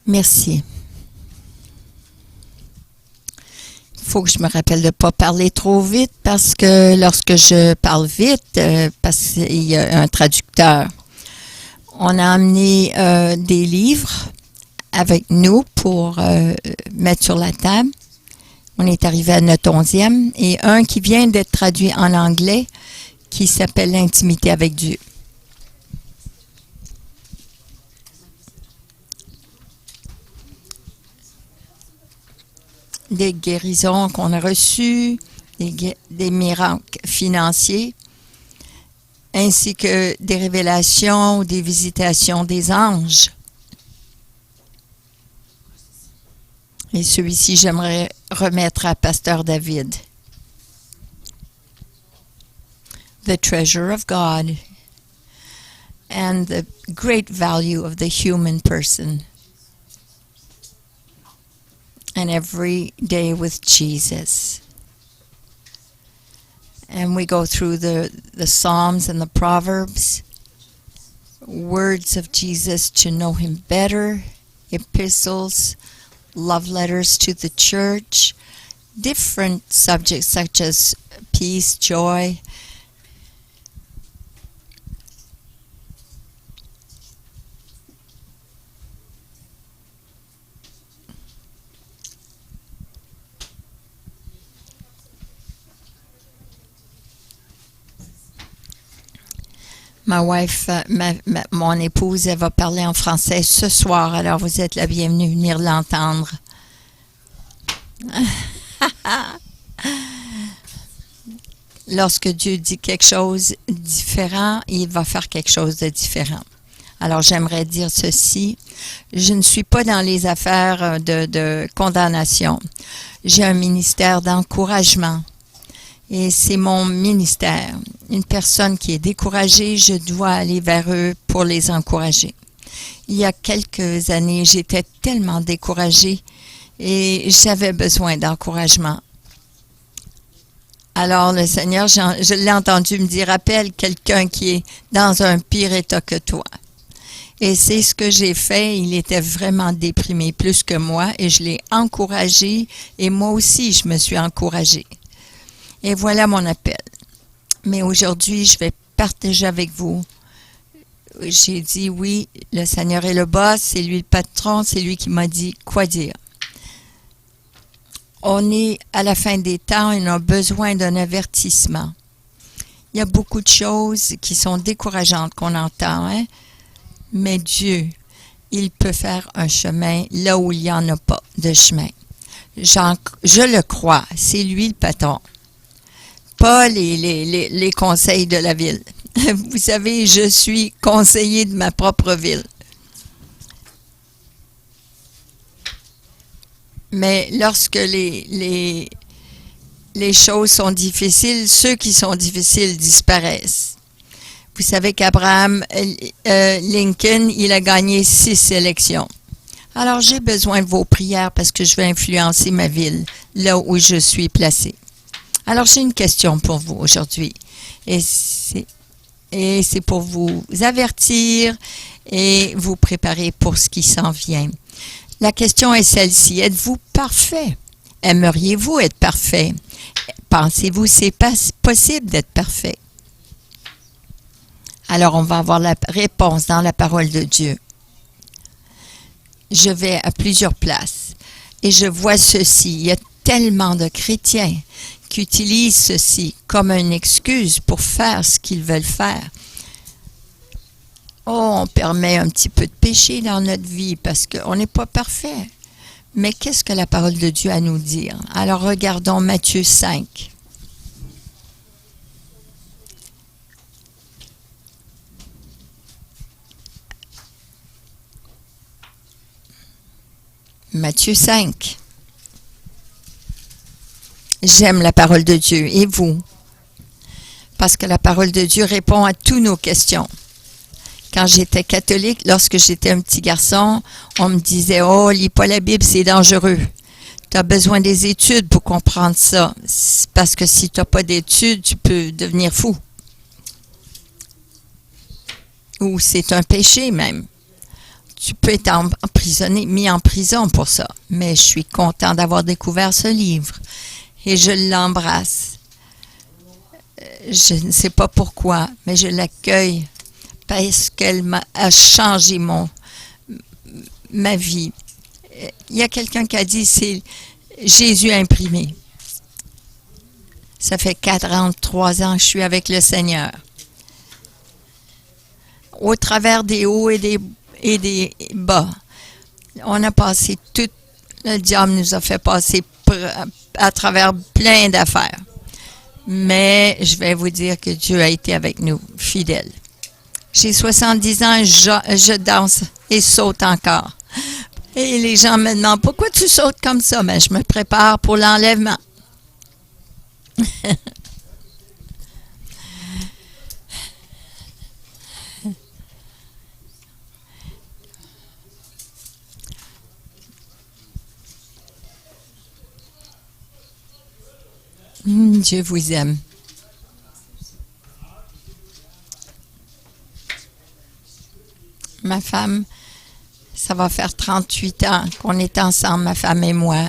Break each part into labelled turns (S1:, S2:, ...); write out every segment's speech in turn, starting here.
S1: Merci. Il faut que je me rappelle de ne pas parler trop vite parce que lorsque je parle vite, parce qu'il y a un traducteur, on a amené des livres avec nous pour mettre sur la table. On est arrivé à notre 11e et un qui vient d'être traduit en anglais qui s'appelle L'intimité avec Dieu. Des guérisons qu'on a reçues, des miracles financiers, ainsi que des révélations ou des visitations des anges. Et celui-ci, j'aimerais remettre à Pasteur David. The treasure of God and the great value of the human person. And every day with Jesus. And we go through the Psalms and the Proverbs, words of Jesus to know him better, epistles, love letters to the church, different subjects such as peace, joy. Mon épouse, elle va parler en français ce soir, alors vous êtes la bienvenue à venir l'entendre. Lorsque Dieu dit quelque chose de différent, il va faire quelque chose de différent. Alors j'aimerais dire ceci, je ne suis pas dans les affaires de condamnation. J'ai un ministère d'encouragement. Et c'est mon ministère. Une personne qui est découragée, je dois aller vers eux pour les encourager. Il y a quelques années, j'étais tellement découragée et j'avais besoin d'encouragement. Alors le Seigneur, je l'ai entendu me dire, appelle quelqu'un qui est dans un pire état que toi. Et c'est ce que j'ai fait. Il était vraiment déprimé plus que moi et je l'ai encouragé et moi aussi, je me suis encouragée. Et voilà mon appel. Mais aujourd'hui, je vais partager avec vous. J'ai dit oui, le Seigneur est le boss, c'est lui le patron, c'est lui qui m'a dit quoi dire. On est à la fin des temps et on a besoin d'un avertissement. Il y a beaucoup de choses qui sont décourageantes qu'on entend, hein? Mais Dieu, il peut faire un chemin là où il n'y en a pas de chemin. Je le crois, c'est lui le patron. Pas les conseils de la ville. Vous savez, je suis conseiller de ma propre ville. Mais lorsque les choses sont difficiles, ceux qui sont difficiles disparaissent. Vous savez qu'Abraham Lincoln, il a gagné 6 élections. Alors, j'ai besoin de vos prières parce que je vais influencer ma ville, là où je suis placée. Alors, j'ai une question pour vous aujourd'hui. Et c'est pour vous avertir et vous préparer pour ce qui s'en vient. La question est celle-ci. Êtes-vous parfait? Aimeriez-vous être parfait? Pensez-vous que c'est pas possible d'être parfait? Alors, on va avoir la réponse dans la parole de Dieu. Je vais à plusieurs places et je vois ceci. Il y a tellement de chrétiens qui utilisent ceci comme une excuse pour faire ce qu'ils veulent faire. Oh, on permet un petit peu de péché dans notre vie parce qu'on n'est pas parfait. Mais qu'est-ce que la parole de Dieu a à nous dire? Alors, regardons Matthieu 5. Matthieu 5. J'aime la parole de Dieu. Et vous? Parce que la parole de Dieu répond à toutes nos questions. Quand j'étais catholique, lorsque j'étais un petit garçon, on me disait « Oh, lis pas la Bible, c'est dangereux. Tu as besoin des études pour comprendre ça. Parce que si tu n'as pas d'études, tu peux devenir fou. » Ou c'est un péché même. tu peux être emprisonné, mis en prison pour ça. Mais je suis content d'avoir découvert ce livre et je l'embrasse. Je ne sais pas pourquoi, mais je l'accueille parce qu'elle a changé ma vie. Il y a quelqu'un qui a dit, c'est Jésus imprimé. Ça fait 43 ans que je suis avec le Seigneur. Au travers des hauts et des bas, on a passé tout, le diable nous a fait passer à travers plein d'affaires. Mais je vais vous dire que Dieu a été avec nous, fidèle. J'ai 70 ans, je danse et saute encore. Et les gens me demandent, pourquoi tu sautes comme ça? Mais je me prépare pour l'enlèvement. Dieu vous aime. Ma femme, ça va faire 38 ans qu'on est ensemble, ma femme et moi.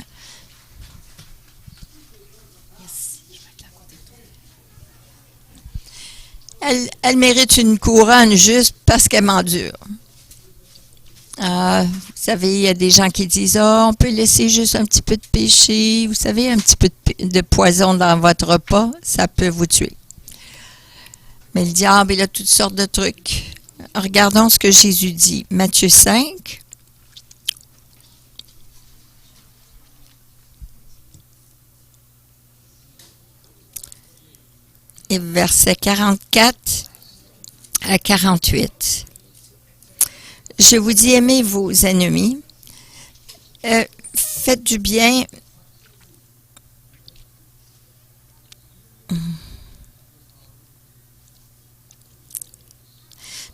S1: Elle mérite une couronne juste parce qu'elle m'endure. Vous savez, il y a des gens qui disent « Ah, on peut laisser juste un petit peu de péché. Vous savez, un petit peu de poison dans votre repas, ça peut vous tuer. » Mais le diable, il a toutes sortes de trucs. Regardons ce que Jésus dit. Matthieu 5. Et versets 44 à 48. Je vous dis, aimez vos ennemis, faites du bien.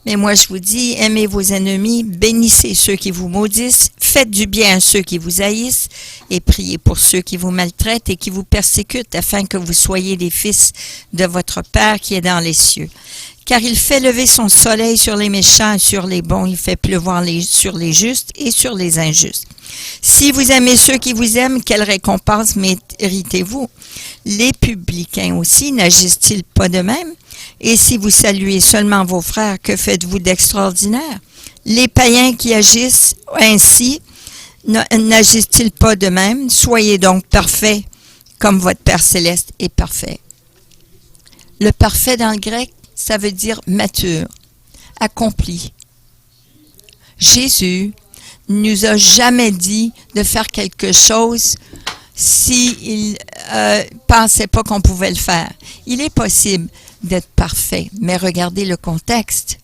S1: Mais moi, je vous dis, aimez vos ennemis, bénissez ceux qui vous maudissent, faites du bien à ceux qui vous haïssent, et priez pour ceux qui vous maltraitent et qui vous persécutent, afin que vous soyez les fils de votre Père qui est dans les cieux. Car il fait lever son soleil sur les méchants et sur les bons, il fait pleuvoir sur les justes et sur les injustes. Si vous aimez ceux qui vous aiment, quelle récompense méritez-vous? Les publicains aussi n'agissent-ils pas de même? Et si vous saluez seulement vos frères, que faites-vous d'extraordinaire? Les païens qui agissent ainsi n'agissent-ils pas de même? Soyez donc parfaits, comme votre Père céleste est parfait. Le parfait dans le grec, ça veut dire mature, accompli. Jésus nous a jamais dit de faire quelque chose s'il pensait pas qu'on pouvait le faire. Il est possible d'être parfait, mais regardez le contexte.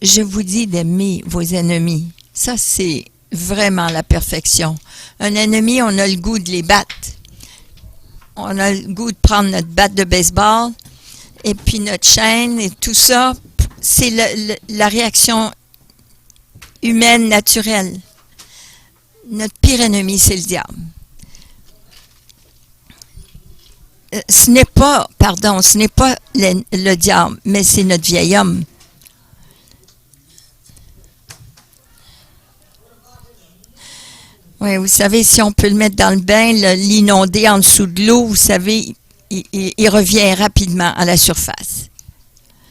S1: Je vous dis d'aimer vos ennemis. Ça, c'est vraiment la perfection. Un ennemi, on a le goût de les battre. On a le goût de prendre notre batte de baseball et puis notre chaîne et tout ça. C'est la réaction humaine naturelle. Notre pire ennemi, c'est le diable. Ce n'est pas le diable, mais c'est notre vieil homme. Oui, vous savez, si on peut le mettre dans le bain, l'inonder en dessous de l'eau, vous savez, il revient rapidement à la surface.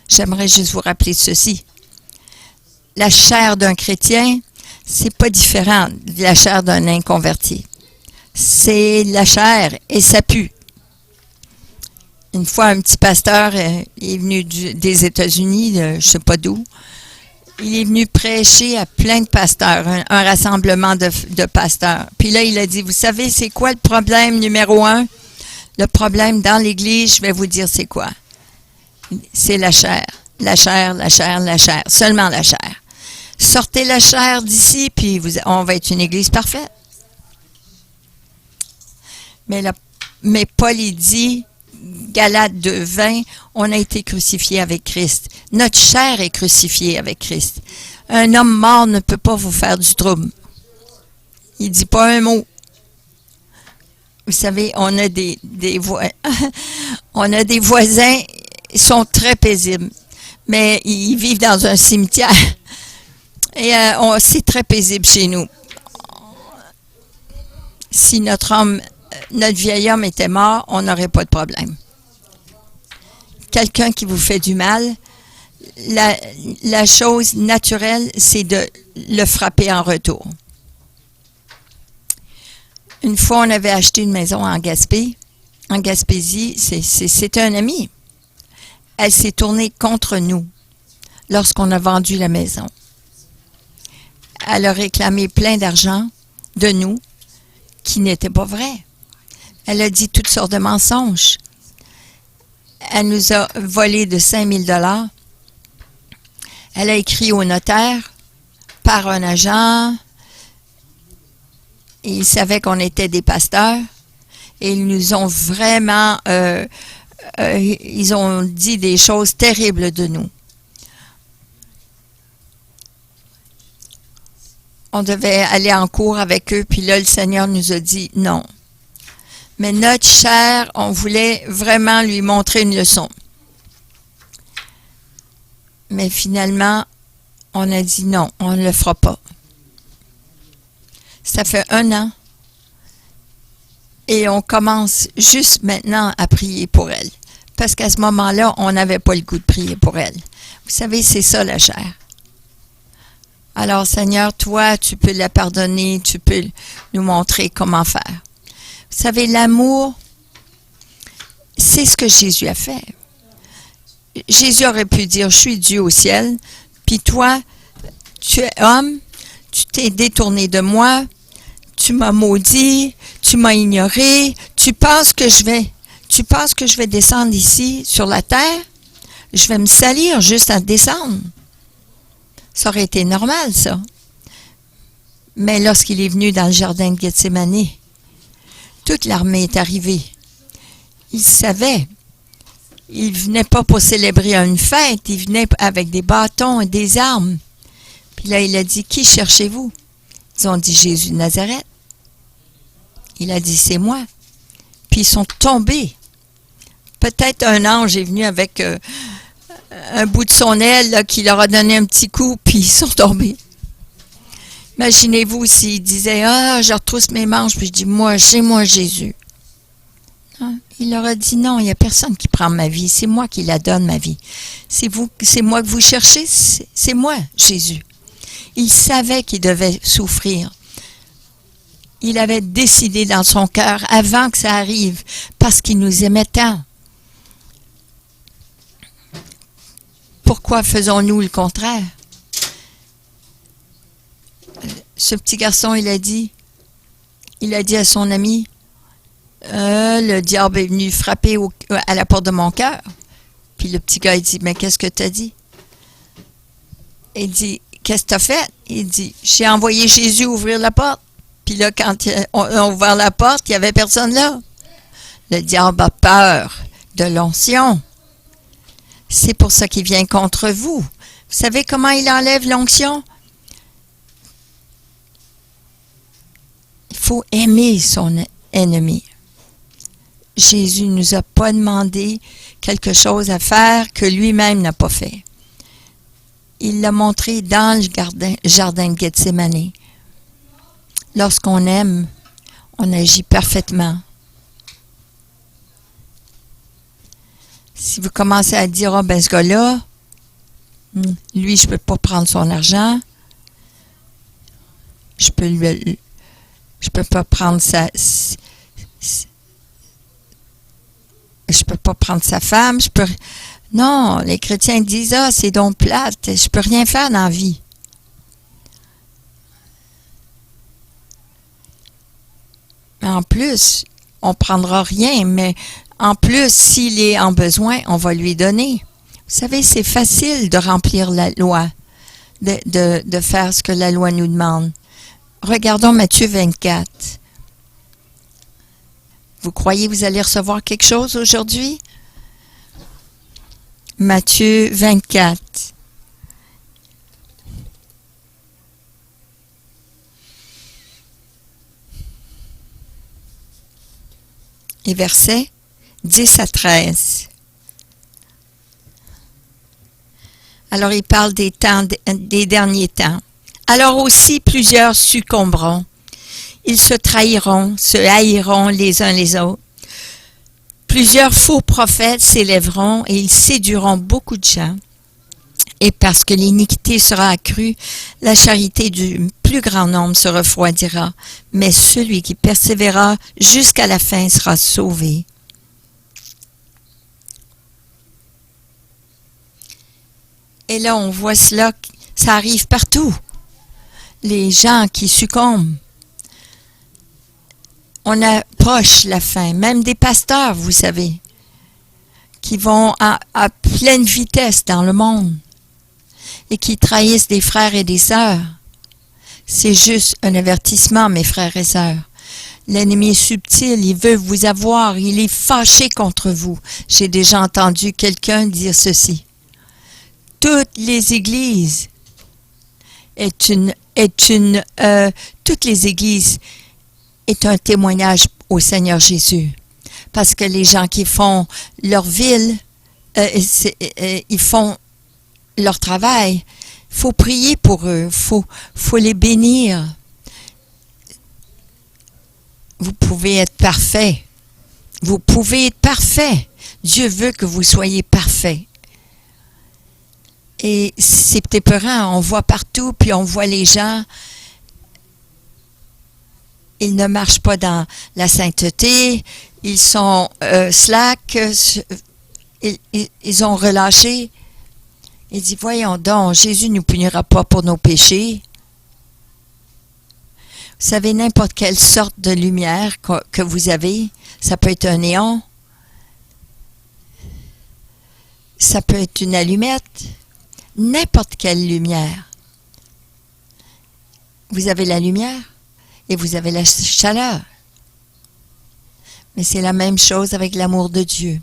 S1: J'aimerais juste vous rappeler ceci. La chair d'un chrétien, c'est pas différent de la chair d'un inconverti. C'est la chair et ça pue. Une fois, un petit pasteur est venu des États-Unis, je sais pas d'où. Il est venu prêcher à plein de pasteurs, un rassemblement de pasteurs. Puis là, il a dit, vous savez, c'est quoi le problème numéro 1? Le problème dans l'Église, je vais vous dire c'est quoi? C'est la chair. La chair, la chair, la chair. Seulement la chair. Sortez la chair d'ici, puis on va être une Église parfaite. Mais Paul, il dit, Galates 2:20, on a été crucifié avec Christ. Notre chair est crucifiée avec Christ. Un homme mort ne peut pas vous faire du trouble. Il dit pas un mot. Vous savez, on a des voisins, ils sont très paisibles, mais ils vivent dans un cimetière. Et c'est très paisible chez nous. Si notre vieil homme était mort, on n'aurait pas de problème. Quelqu'un qui vous fait du mal, la chose naturelle, c'est de le frapper en retour. Une fois, on avait acheté une maison en Gaspésie, c'était un ami. Elle s'est tournée contre nous lorsqu'on a vendu la maison. Elle a réclamé plein d'argent de nous qui n'était pas vrai. Elle a dit toutes sortes de mensonges. Elle nous a volé de 5 000 $. Elle a écrit au notaire par un agent. Ils savaient qu'on était des pasteurs et ils nous ont vraiment ils ont dit des choses terribles de nous. On devait aller en cours avec eux, puis là, le Seigneur nous a dit non. Mais notre chair, on voulait vraiment lui montrer une leçon. Mais finalement, on a dit non, on ne le fera pas. Ça fait 1 an. Et on commence juste maintenant à prier pour elle. Parce qu'à ce moment-là, on n'avait pas le goût de prier pour elle. Vous savez, c'est ça la chair. Alors, Seigneur, toi, tu peux la pardonner, tu peux nous montrer comment faire. Vous savez, l'amour, c'est ce que Jésus a fait. Jésus aurait pu dire, je suis Dieu au ciel, puis toi, tu es homme, tu t'es détourné de moi, tu m'as maudit, tu m'as ignoré, tu penses que je vais descendre ici sur la terre? Je vais me salir juste à descendre. Ça aurait été normal, ça. Mais lorsqu'il est venu dans le jardin de Gethsémani, toute l'armée est arrivée. Il savait. Il ne venait pas pour célébrer une fête, il venait avec des bâtons et des armes. Puis là, il a dit, qui cherchez-vous? Ils ont dit, Jésus de Nazareth. Il a dit, c'est moi. Puis ils sont tombés. Peut-être un ange est venu avec un bout de son aile là, qui leur a donné un petit coup, puis ils sont tombés. Imaginez-vous s'il disait, ah, je retrousse mes manches, puis je dis, moi, c'est moi Jésus. Non, il leur a dit, non, il n'y a personne qui prend ma vie, c'est moi qui la donne, ma vie. C'est moi que vous cherchez, c'est moi, Jésus. Il savait qu'il devait souffrir. Il avait décidé dans son cœur avant que ça arrive, parce qu'il nous aimait tant. Pourquoi faisons-nous le contraire? Ce petit garçon, il a dit à son ami, le diable est venu frapper à la porte de mon cœur. Puis le petit gars, il dit, mais qu'est-ce que tu as dit? Il dit, qu'est-ce que tu as fait? Il dit, j'ai envoyé Jésus ouvrir la porte. Puis là, quand on a ouvert la porte, il n'y avait personne là. Le diable a peur de l'onction. C'est pour ça qu'il vient contre vous. Vous savez comment il enlève l'onction? Il faut aimer son ennemi. Jésus ne nous a pas demandé quelque chose à faire que lui-même n'a pas fait. Il l'a montré dans le jardin de Gethsémani. Lorsqu'on aime, on agit parfaitement. Si vous commencez à dire, ah ben ce gars-là, lui, je ne peux pas prendre son argent, je peux pas prendre je peux pas prendre sa femme, non, les chrétiens disent, ah, c'est donc plate, je peux rien faire dans la vie. En plus, on ne prendra rien, mais en plus, s'il est en besoin, on va lui donner. Vous savez, c'est facile de remplir la loi, de faire ce que la loi nous demande. Regardons Matthieu 24. Vous croyez que vous allez recevoir quelque chose aujourd'hui? Matthieu 24. Et versets 10 à 13. Alors, il parle des derniers temps. Alors aussi plusieurs succomberont. Ils se trahiront, se haïront les uns les autres. Plusieurs faux prophètes s'élèveront et ils séduiront beaucoup de gens. Et parce que l'iniquité sera accrue, la charité du plus grand nombre se refroidira. Mais celui qui persévérera jusqu'à la fin sera sauvé. Et là, on voit cela, ça arrive partout. Les gens qui succombent. On approche la fin, même des pasteurs, vous savez, qui vont à pleine vitesse dans le monde et qui trahissent des frères et des sœurs. C'est juste un avertissement, mes frères et sœurs. L'ennemi est subtil, il veut vous avoir, il est fâché contre vous. J'ai déjà entendu quelqu'un dire ceci. Toutes les églises toutes les églises est un témoignage au Seigneur Jésus. Parce que les gens qui font leur ville, ils font leur travail. Il faut prier pour eux, faut les bénir. Vous pouvez être parfait. Vous pouvez être parfait. Dieu veut que vous soyez parfait. Et c'est épeurant, on voit partout, puis on voit les gens, ils ne marchent pas dans la sainteté, ils sont slack, ils ont relâché. Il dit, voyons donc, Jésus ne nous punira pas pour nos péchés. Vous savez, n'importe quelle sorte de lumière que vous avez, ça peut être un néon, ça peut être une allumette, n'importe quelle lumière. Vous avez la lumière et vous avez la chaleur. Mais c'est la même chose avec l'amour de Dieu.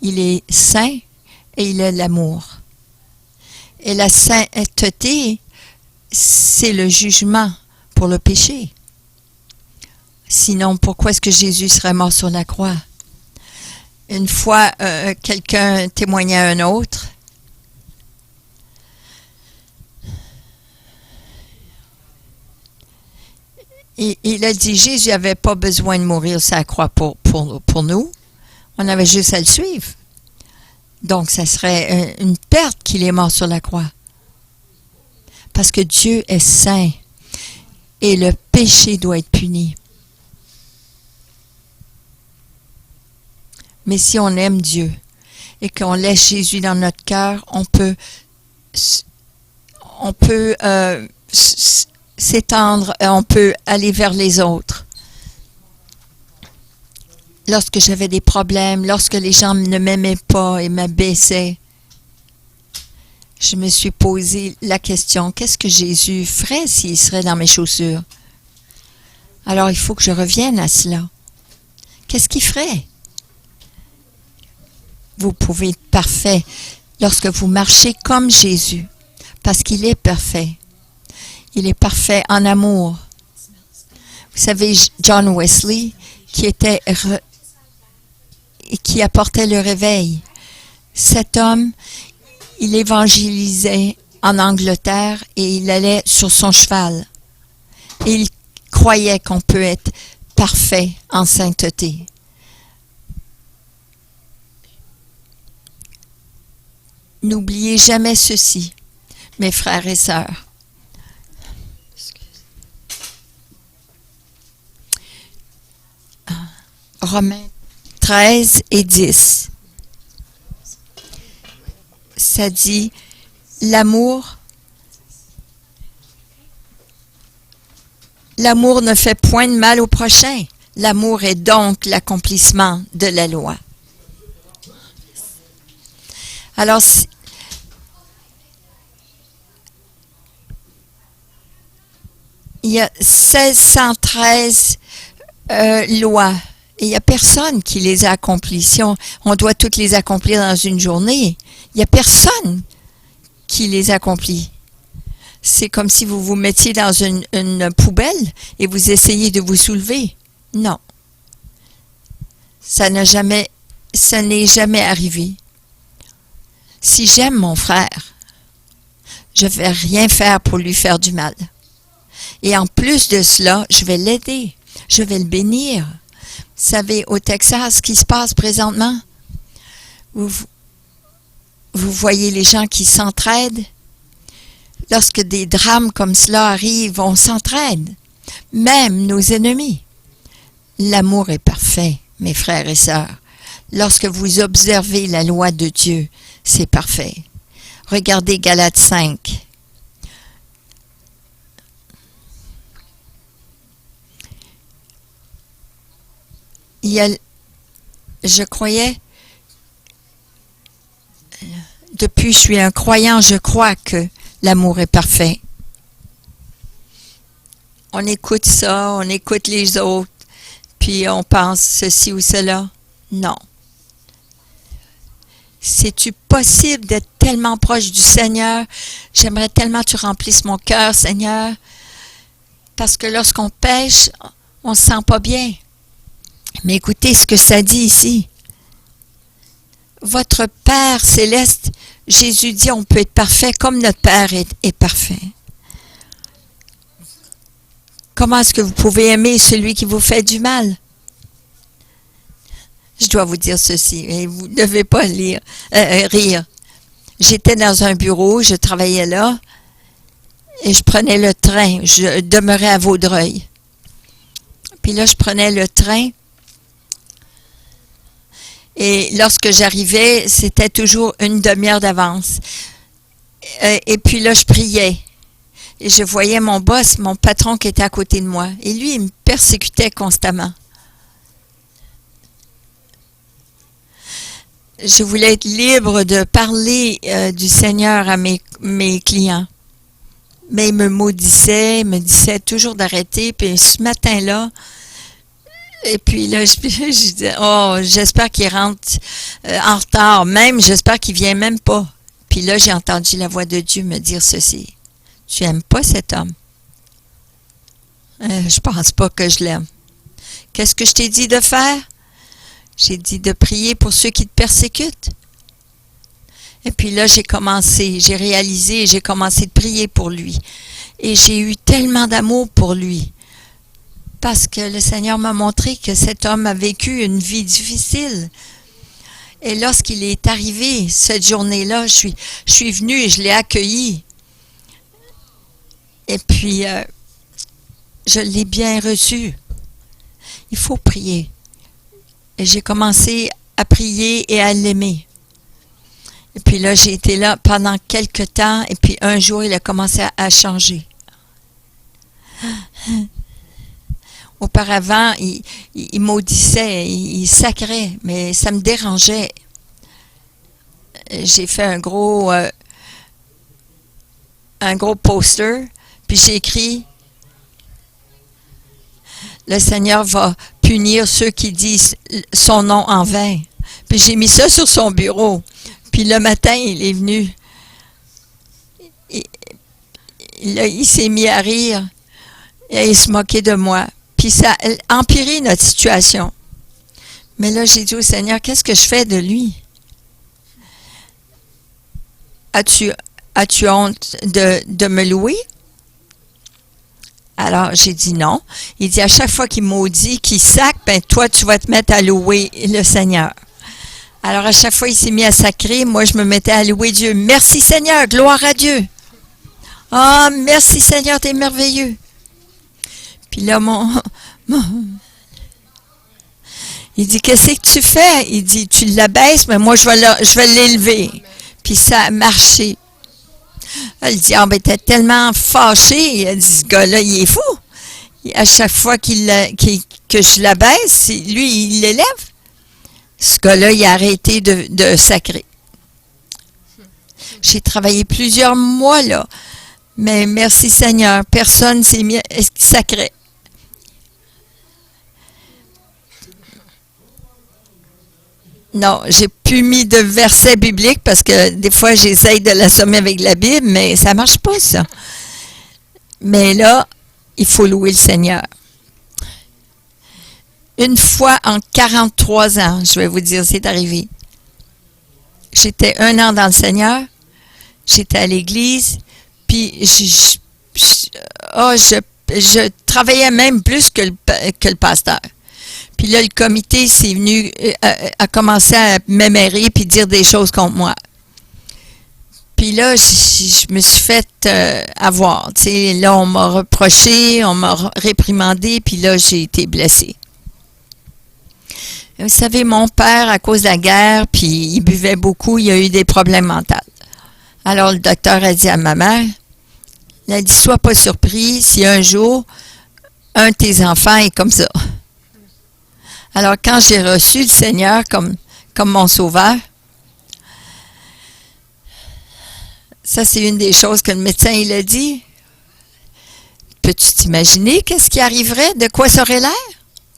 S1: Il est saint et il a l'amour. Et la sainteté, c'est le jugement pour le péché. Sinon, pourquoi est-ce que Jésus serait mort sur la croix? Une fois, quelqu'un témoignait à un autre. Et il a dit, Jésus n'avait pas besoin de mourir sur la croix pour nous. On avait juste à le suivre. Donc, ça serait une perte qu'il est mort sur la croix. Parce que Dieu est saint et le péché doit être puni. Mais si on aime Dieu et qu'on laisse Jésus dans notre cœur, on peut s'étendre, on peut aller vers les autres. Lorsque j'avais des problèmes, lorsque les gens ne m'aimaient pas et m'abaissaient, je me suis posé la question, qu'est-ce que Jésus ferait s'il serait dans mes chaussures? Alors, il faut que je revienne à cela. Qu'est-ce qu'il ferait? Vous pouvez être parfait lorsque vous marchez comme Jésus, parce qu'il est parfait. Il est parfait en amour. Vous savez, John Wesley, qui apportait le réveil. Cet homme, il évangélisait en Angleterre et il allait sur son cheval. Et il croyait qu'on peut être parfait en sainteté. N'oubliez jamais ceci, mes frères et sœurs. Romains 13 et 10. Ça dit, l'amour ne fait point de mal au prochain. L'amour est donc l'accomplissement de la loi. Alors, il y a 1613 lois. Et il n'y a personne qui les a accomplies. Si on doit toutes les accomplir dans une journée, il n'y a personne qui les accomplit. C'est comme si vous vous mettiez dans une poubelle et vous essayez de vous soulever. Non. Ça n'est jamais arrivé. Si j'aime mon frère, Je ne vais rien faire pour lui faire du mal. Et en plus de cela, je vais l'aider. Je vais le bénir. Vous savez, au Texas, ce qui se passe présentement, vous voyez les gens qui s'entraident. Lorsque des drames comme cela arrivent, on s'entraide. Même nos ennemis. L'amour est parfait, mes frères et sœurs. Lorsque vous observez la loi de Dieu, c'est parfait. Regardez Galates 5. Je croyais, depuis que je suis un croyant, je crois que l'amour est parfait. On écoute ça, on écoute les autres, puis on pense ceci ou cela. Non. C'est-tu possible d'être tellement proche du Seigneur? J'aimerais tellement que tu remplisses mon cœur, Seigneur, parce que lorsqu'on pêche, on ne se sent pas bien. Mais écoutez ce que ça dit ici. Votre Père céleste, Jésus dit, on peut être parfait comme notre Père est parfait. Comment est-ce que vous pouvez aimer celui qui vous fait du mal? Je dois vous dire ceci, et vous ne devez pas rire. J'étais dans un bureau, je travaillais là, et je prenais le train. Je demeurais à Vaudreuil. Puis là, je prenais le train, et lorsque j'arrivais, c'était toujours une demi-heure d'avance. Et puis là, je priais. Et je voyais mon boss, mon patron qui était à côté de moi. Et lui, il me persécutait constamment. Je voulais être libre de parler du Seigneur à mes clients. Mais il me maudissait, il me disait toujours d'arrêter. Puis ce matin-là, et puis là, je disais, oh, j'espère qu'il rentre en retard. Même, j'espère qu'il vient même pas. Puis là, j'ai entendu la voix de Dieu me dire ceci. Tu n'aimes pas cet homme? Je pense pas que je l'aime. Qu'est-ce que je t'ai dit de faire? J'ai dit de prier pour ceux qui te persécutent. Et puis là, j'ai réalisé, j'ai commencé de prier pour lui. Et j'ai eu tellement d'amour pour lui. Parce que le Seigneur m'a montré que cet homme a vécu une vie difficile. Et lorsqu'il est arrivé cette journée-là, je suis venue et je l'ai accueilli. Et puis, je l'ai bien reçu. Il faut prier. Et j'ai commencé à prier et à l'aimer. Et puis là, j'ai été là pendant quelque temps. Et puis un jour, il a commencé à changer. Auparavant, il maudissait, il sacrait, mais ça me dérangeait. J'ai fait un gros poster, puis j'ai écrit « Le Seigneur va punir ceux qui disent son nom en vain. » Puis j'ai mis ça sur son bureau. Puis le matin, il est venu. Il s'est mis à rire et il se moquait de moi. Puis ça a empiré notre situation. Mais là, j'ai dit au Seigneur, qu'est-ce que je fais de lui? As-tu honte de me louer? Alors, j'ai dit non. Il dit, à chaque fois qu'il maudit, qu'il sacre, ben toi, tu vas te mettre à louer le Seigneur. Alors, à chaque fois, il s'est mis à sacrer. Moi, je me mettais à louer Dieu. Merci Seigneur, gloire à Dieu. Ah, merci Seigneur, t'es merveilleux. Puis là, il dit, qu'est-ce que tu fais? Il dit, tu l'abaisses, mais moi, je vais l'élever. Puis ça a marché. Elle dit, ah, ben, t'es tellement fâché. Elle dit, ce gars-là, il est fou. À chaque fois que je l'abaisse, lui, il l'élève. Ce gars-là, il a arrêté de sacrer. J'ai travaillé plusieurs mois, là. Mais merci Seigneur, personne s'est mis à sacrer. Non, j'ai plus mis de versets bibliques parce que des fois, j'essaye de l'assommer avec la Bible, mais ça marche pas, ça. Mais là, il faut louer le Seigneur. Une fois en 43 ans, je vais vous dire, c'est arrivé. J'étais 1 an dans le Seigneur, j'étais à l'église, Puis je travaillais même plus que le pasteur. Puis là, le comité s'est venu, a commencé à m'émérer puis dire des choses contre moi. Puis là, je me suis fait avoir. Tu sais, là, on m'a reproché, on m'a réprimandé, puis là, j'ai été blessée. Vous savez, mon père, à cause de la guerre, puis il buvait beaucoup, il a eu des problèmes mentaux. Alors, le docteur a dit à ma mère, il a dit, sois pas surpris si un jour, un de tes enfants est comme ça. Alors, quand j'ai reçu le Seigneur comme mon sauveur, ça, c'est une des choses que le médecin, il a dit. Peux-tu t'imaginer qu'est-ce qui arriverait? De quoi ça aurait l'air?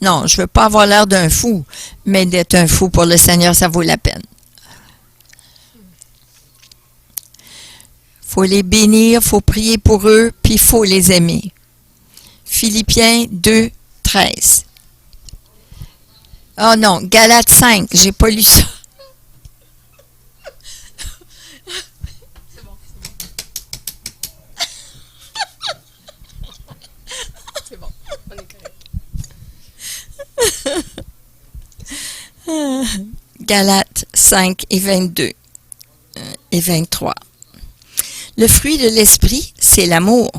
S1: Non, je ne veux pas avoir l'air d'un fou, mais d'être un fou pour le Seigneur, ça vaut la peine. Il faut les bénir, il faut prier pour eux, puis il faut les aimer. Philippiens 2, 13. Oh non, Galates 5, j'ai pas lu ça.
S2: C'est bon, on est correct.
S1: Galates 5 et 22 et 23. Le fruit de l'esprit, c'est l'amour.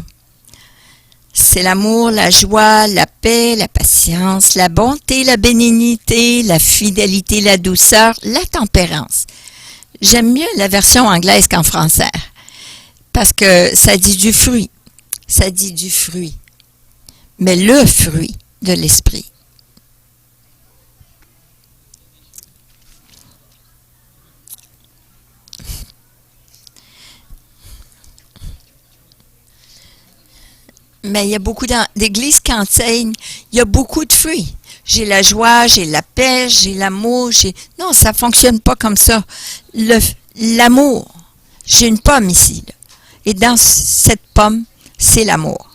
S1: C'est l'amour, la joie, la paix, la patience, la bonté, la bénignité, la fidélité, la douceur, la tempérance. J'aime mieux la version anglaise qu'en français parce que ça dit du fruit. Ça dit du fruit. Mais le fruit de l'esprit. Mais il y a beaucoup d'églises qui enseignent, il y a beaucoup de fruits. J'ai la joie, j'ai la paix, j'ai l'amour, Non, ça ne fonctionne pas comme ça. L'amour, j'ai une pomme ici. Là. Et dans cette pomme, c'est l'amour.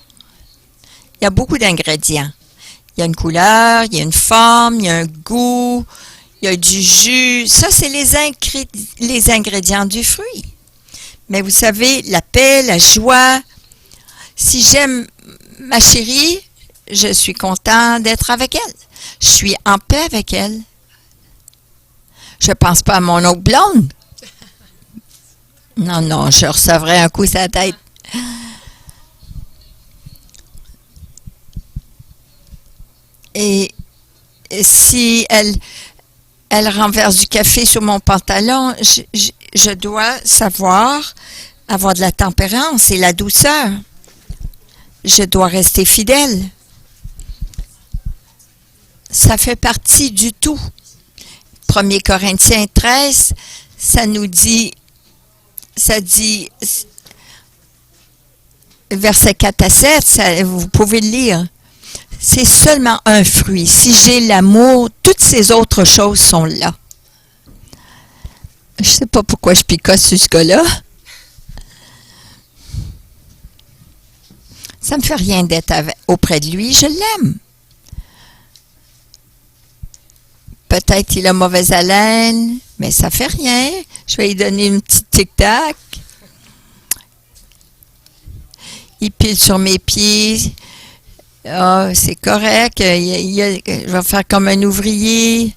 S1: Il y a beaucoup d'ingrédients. Il y a une couleur, il y a une forme, il y a un goût, il y a du jus. Ça, c'est les ingrédients du fruit. Mais vous savez, la paix, la joie, si j'aime ma chérie, je suis content d'être avec elle. Je suis en paix avec elle. Je ne pense pas à mon autre blonde. Non, je recevrais un coup sur la tête. Et si elle renverse du café sur mon pantalon, je dois savoir avoir de la tempérance et la douceur. Je dois rester fidèle. Ça fait partie du tout. 1 Corinthiens 13, ça dit, verset 4 à 7, vous pouvez le lire. C'est seulement un fruit. Si j'ai l'amour, toutes ces autres choses sont là. Je ne sais pas pourquoi je picosse sur ce gars-là. Ça ne me fait rien d'être auprès de lui. Je l'aime. Peut-être qu'il a mauvaise haleine, mais ça ne fait rien. Je vais lui donner une petite tic-tac. Il pile sur mes pieds. Ah, c'est correct. Je vais faire comme un ouvrier.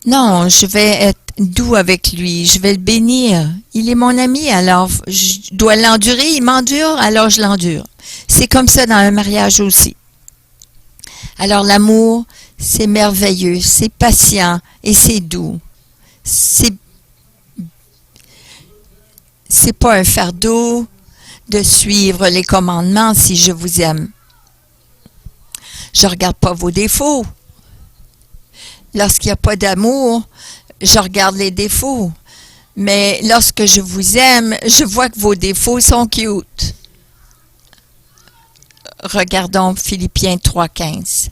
S1: Non, je vais être doux avec lui. Je vais le bénir. Il est mon ami, alors je dois l'endurer. Il m'endure, alors je l'endure. C'est comme ça dans un mariage aussi. Alors l'amour, c'est merveilleux, c'est patient et c'est doux. C'est pas un fardeau de suivre les commandements si je vous aime. Je ne regarde pas vos défauts. Lorsqu'il n'y a pas d'amour, je regarde les défauts. Mais lorsque je vous aime, je vois que vos défauts sont cute. Regardons Philippiens 3,15.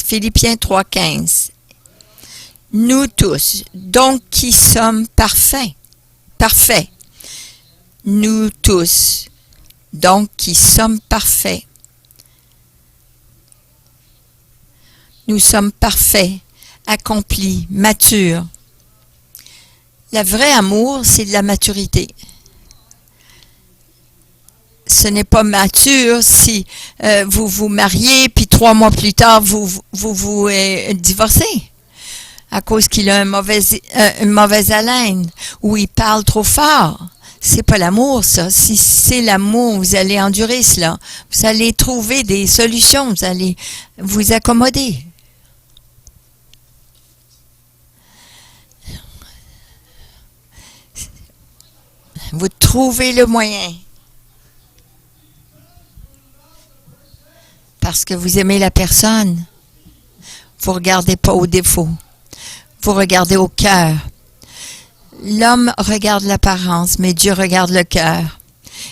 S1: Philippiens 3,15. Nous tous, donc qui sommes parfaits. Nous tous, donc qui sommes parfaits. Nous sommes parfaits, accomplis, matures. Le vrai amour, c'est de la maturité. Ce n'est pas mature si vous vous mariez, puis 3 mois plus tard, vous divorcez. À cause qu'il a une mauvaise haleine, ou il parle trop fort. C'est pas l'amour, ça. Si c'est l'amour, vous allez endurer cela. Vous allez trouver des solutions. Vous allez vous accommoder. Vous trouvez le moyen. Parce que vous aimez la personne. Vous ne regardez pas aux défauts. Vous regardez au cœur. L'homme regarde l'apparence, mais Dieu regarde le cœur.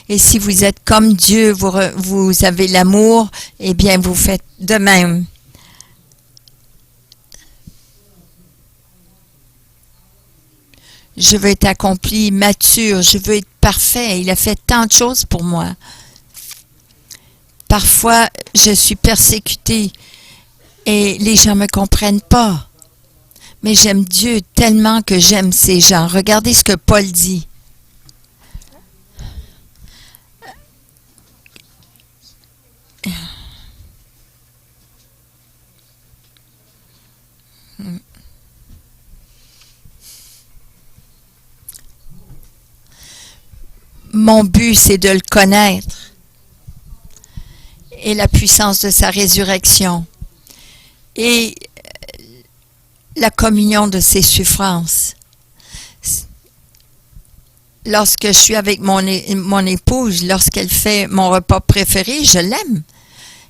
S1: Et si vous êtes comme Dieu, vous avez l'amour, eh bien, vous faites de même. Je veux être accompli, mature, je veux être parfait. Il a fait tant de choses pour moi. Parfois, je suis persécutée et les gens ne me comprennent pas. Mais j'aime Dieu tellement que j'aime ces gens. Regardez ce que Paul dit. Mon but, c'est de le connaître et la puissance de sa résurrection et la communion de ses souffrances. Lorsque je suis avec mon épouse, lorsqu'elle fait mon repas préféré, je l'aime.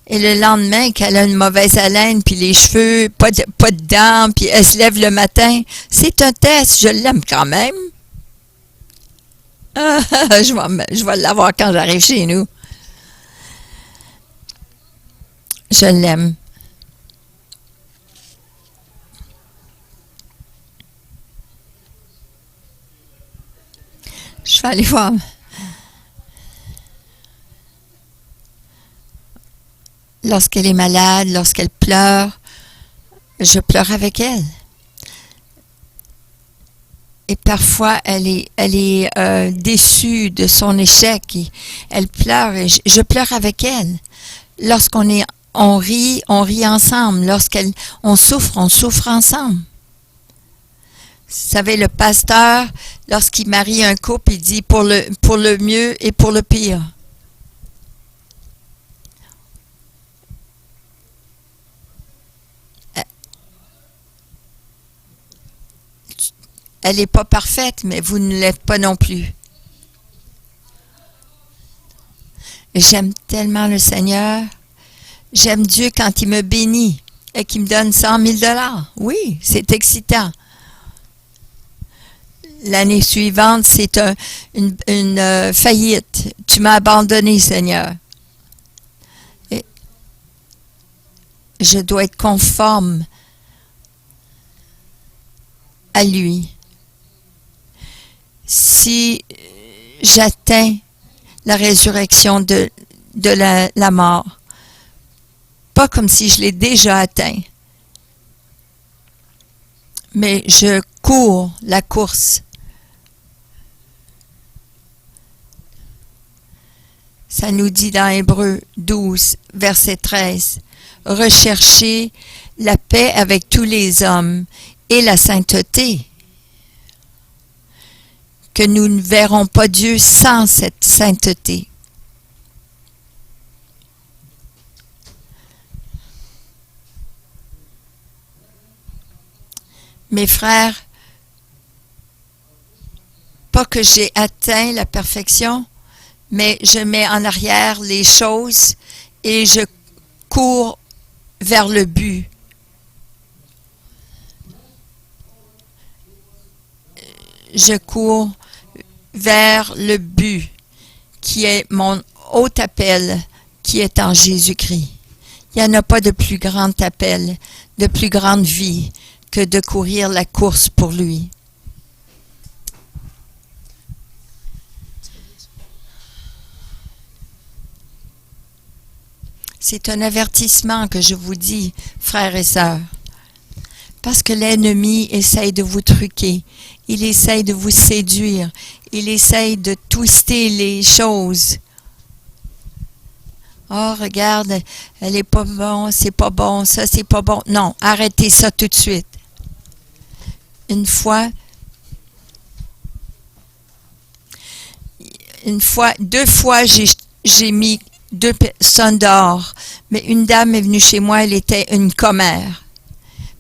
S1: Et le lendemain, qu'elle a une mauvaise haleine, puis les cheveux, pas de dents, puis elle se lève le matin, c'est un test, je l'aime quand même. Je vais l'avoir quand j'arrive chez nous. Je l'aime. Je vais aller voir. Lorsqu'elle est malade, lorsqu'elle pleure, je pleure avec elle. Et parfois, elle est déçue de son échec. Et elle pleure et je pleure avec elle. On rit ensemble. On souffre ensemble. Vous savez, le pasteur, lorsqu'il marie un couple, il dit pour le mieux et pour le pire. Elle n'est pas parfaite, mais vous ne l'êtes pas non plus. J'aime tellement le Seigneur. J'aime Dieu quand il me bénit et qu'il me donne 100 000 $. Oui, c'est excitant. L'année suivante, c'est une faillite. Tu m'as abandonné, Seigneur. Et je dois être conforme à lui. Si j'atteins la résurrection de la mort, pas comme si je l'ai déjà atteint, mais je cours la course. Ça nous dit dans Hébreux 12, verset 13, « Recherchez la paix avec tous les hommes et la sainteté, que nous ne verrons pas Dieu sans cette sainteté. » Mes frères, pas que j'ai atteint la perfection, mais je mets en arrière les choses et je cours vers le but. Je cours vers le but qui est mon haut appel, qui est en Jésus-Christ. Il n'y en a pas de plus grand appel, de plus grande vie que de courir la course pour lui. C'est un avertissement que je vous dis, frères et sœurs. Parce que l'ennemi essaye de vous truquer. Il essaye de vous séduire. Il essaye de twister les choses. Oh, regarde, elle est pas bon, c'est pas bon, ça c'est pas bon. Non, arrêtez ça tout de suite. Deux fois, j'ai mis 2 personnes dehors. Mais une dame est venue chez moi, elle était une commère.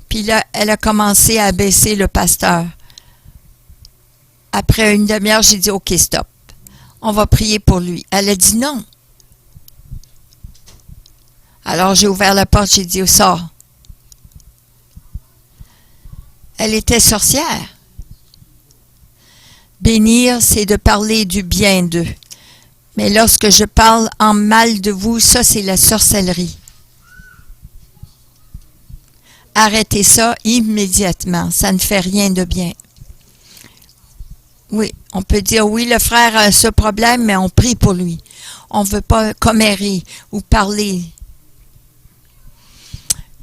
S1: Puis là, elle a commencé à abaisser le pasteur. Après une demi-heure, j'ai dit, OK, stop. On va prier pour lui. Elle a dit non. Alors, j'ai ouvert la porte, j'ai dit, oh, sors. Elle était sorcière. Bénir, c'est de parler du bien d'eux. Mais lorsque je parle en mal de vous, ça, c'est la sorcellerie. Arrêtez ça immédiatement. Ça ne fait rien de bien. Oui, on peut dire, oui, le frère a ce problème, mais on prie pour lui. On ne veut pas commérer ou parler.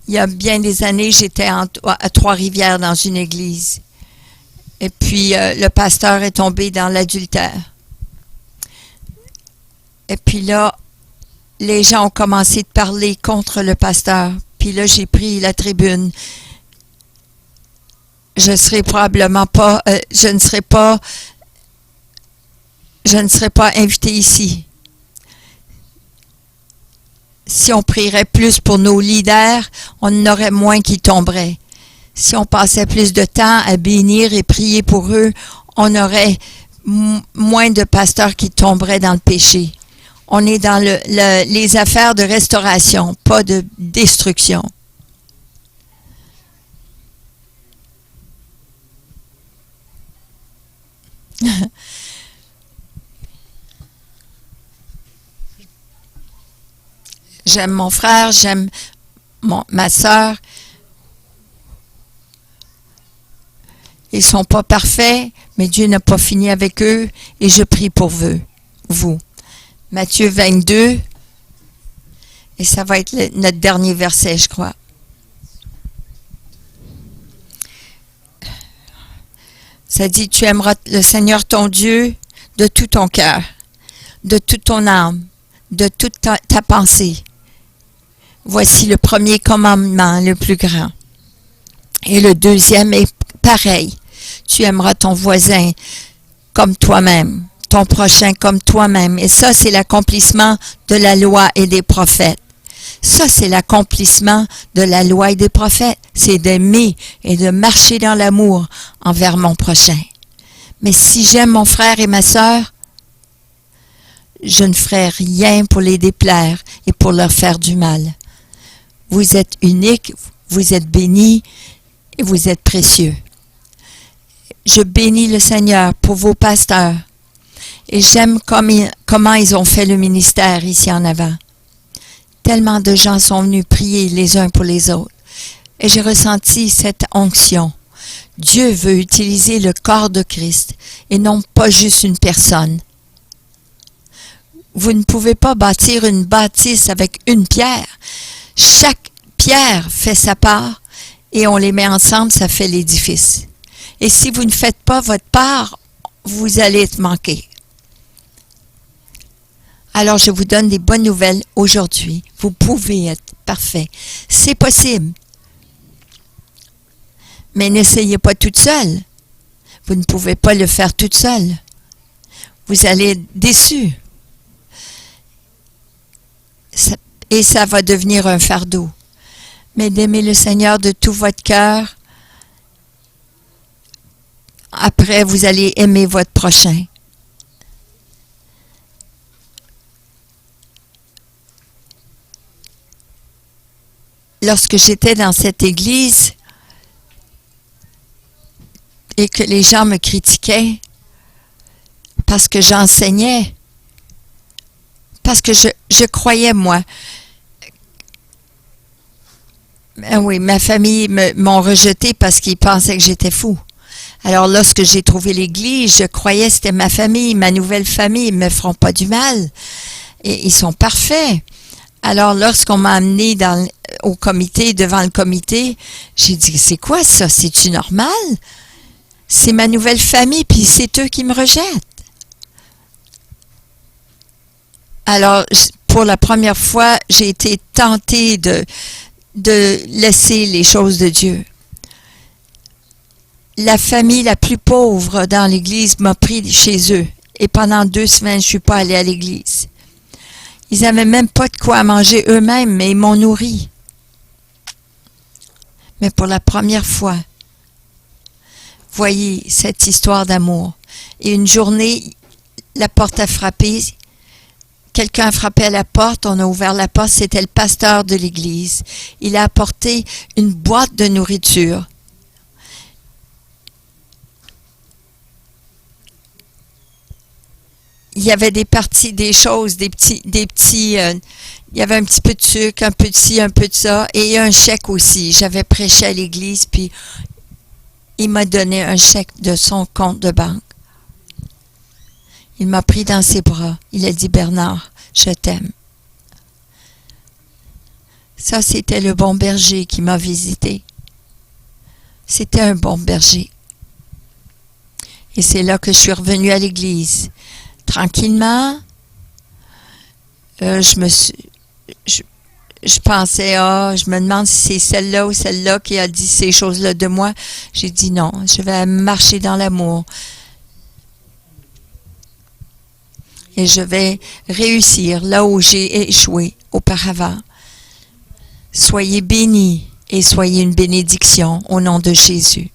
S1: Il y a bien des années, j'étais à Trois-Rivières dans une église. Et puis, le pasteur est tombé dans l'adultère. Et puis là, les gens ont commencé de parler contre le pasteur. Puis là, j'ai pris la tribune. Je ne serai pas invité ici. Si on prierait plus pour nos leaders, on en aurait moins qui tomberaient. Si on passait plus de temps à bénir et prier pour eux, on aurait moins de pasteurs qui tomberaient dans le péché. On est dans les affaires de restauration, pas de destruction. J'aime mon frère, j'aime ma sœur. Ils ne sont pas parfaits, mais Dieu n'a pas fini avec eux et je prie pour vous. Matthieu 22, et ça va être notre dernier verset, je crois. Ça dit, tu aimeras le Seigneur ton Dieu de tout ton cœur, de toute ton âme, de toute ta pensée. Voici le premier commandement, le plus grand. Et le deuxième est pareil. Tu aimeras ton voisin comme toi-même, ton prochain comme toi-même. Et ça, c'est l'accomplissement de la loi et des prophètes. Ça, c'est l'accomplissement de la loi et des prophètes. C'est d'aimer et de marcher dans l'amour envers mon prochain. Mais si j'aime mon frère et ma sœur, je ne ferai rien pour les déplaire et pour leur faire du mal. Vous êtes uniques, vous êtes bénis et vous êtes précieux. Je bénis le Seigneur pour vos pasteurs et j'aime comment ils ont fait le ministère ici en avant. Tellement de gens sont venus prier les uns pour les autres et j'ai ressenti cette onction. Dieu veut utiliser le corps de Christ et non pas juste une personne. Vous ne pouvez pas bâtir une bâtisse avec une pierre. Chaque pierre fait sa part et on les met ensemble, ça fait l'édifice. Et si vous ne faites pas votre part, vous allez être manqué. Alors, je vous donne des bonnes nouvelles aujourd'hui. Vous pouvez être parfait. C'est possible. Mais n'essayez pas toute seule. Vous ne pouvez pas le faire toute seule. Vous allez être déçu. Et ça va devenir un fardeau. Mais d'aimer le Seigneur de tout votre cœur, après, vous allez aimer votre prochain. Lorsque j'étais dans cette église et que les gens me critiquaient parce que j'enseignais, parce que je croyais, moi. Oui, ma famille m'ont rejeté parce qu'ils pensaient que j'étais fou. Alors, lorsque j'ai trouvé l'église, je croyais que c'était ma famille, ma nouvelle famille. Ils ne me feront pas du mal. Et ils sont parfaits. Alors, lorsqu'on m'a amené au comité, devant le comité, j'ai dit, c'est quoi ça? C'est-tu normal? C'est ma nouvelle famille, puis c'est eux qui me rejettent. Alors, pour la première fois, j'ai été tentée de laisser les choses de Dieu. La famille la plus pauvre dans l'église m'a pris chez eux. Et pendant 2 semaines, je ne suis pas allée à l'église. Ils n'avaient même pas de quoi manger eux-mêmes, mais ils m'ont nourri. Mais pour la première fois, voyez cette histoire d'amour. Et une journée, la porte a frappé. Quelqu'un a frappé à la porte, on a ouvert la porte, c'était le pasteur de l'église. Il a apporté une boîte de nourriture. Il y avait des parties, des choses, il y avait un petit peu de sucre, un peu de ci, un peu de ça, et un chèque aussi. J'avais prêché à l'église, puis il m'a donné un chèque de son compte de banque. Il m'a pris dans ses bras. Il a dit, Bernard, je t'aime. Ça, c'était le bon berger qui m'a visité. C'était un bon berger. Et c'est là que je suis revenue à l'église. Tranquillement, je pensais, je me demande si c'est celle-là ou celle-là qui a dit ces choses-là de moi. J'ai dit non, je vais marcher dans l'amour. Et je vais réussir là où j'ai échoué auparavant. Soyez bénis et soyez une bénédiction au nom de Jésus.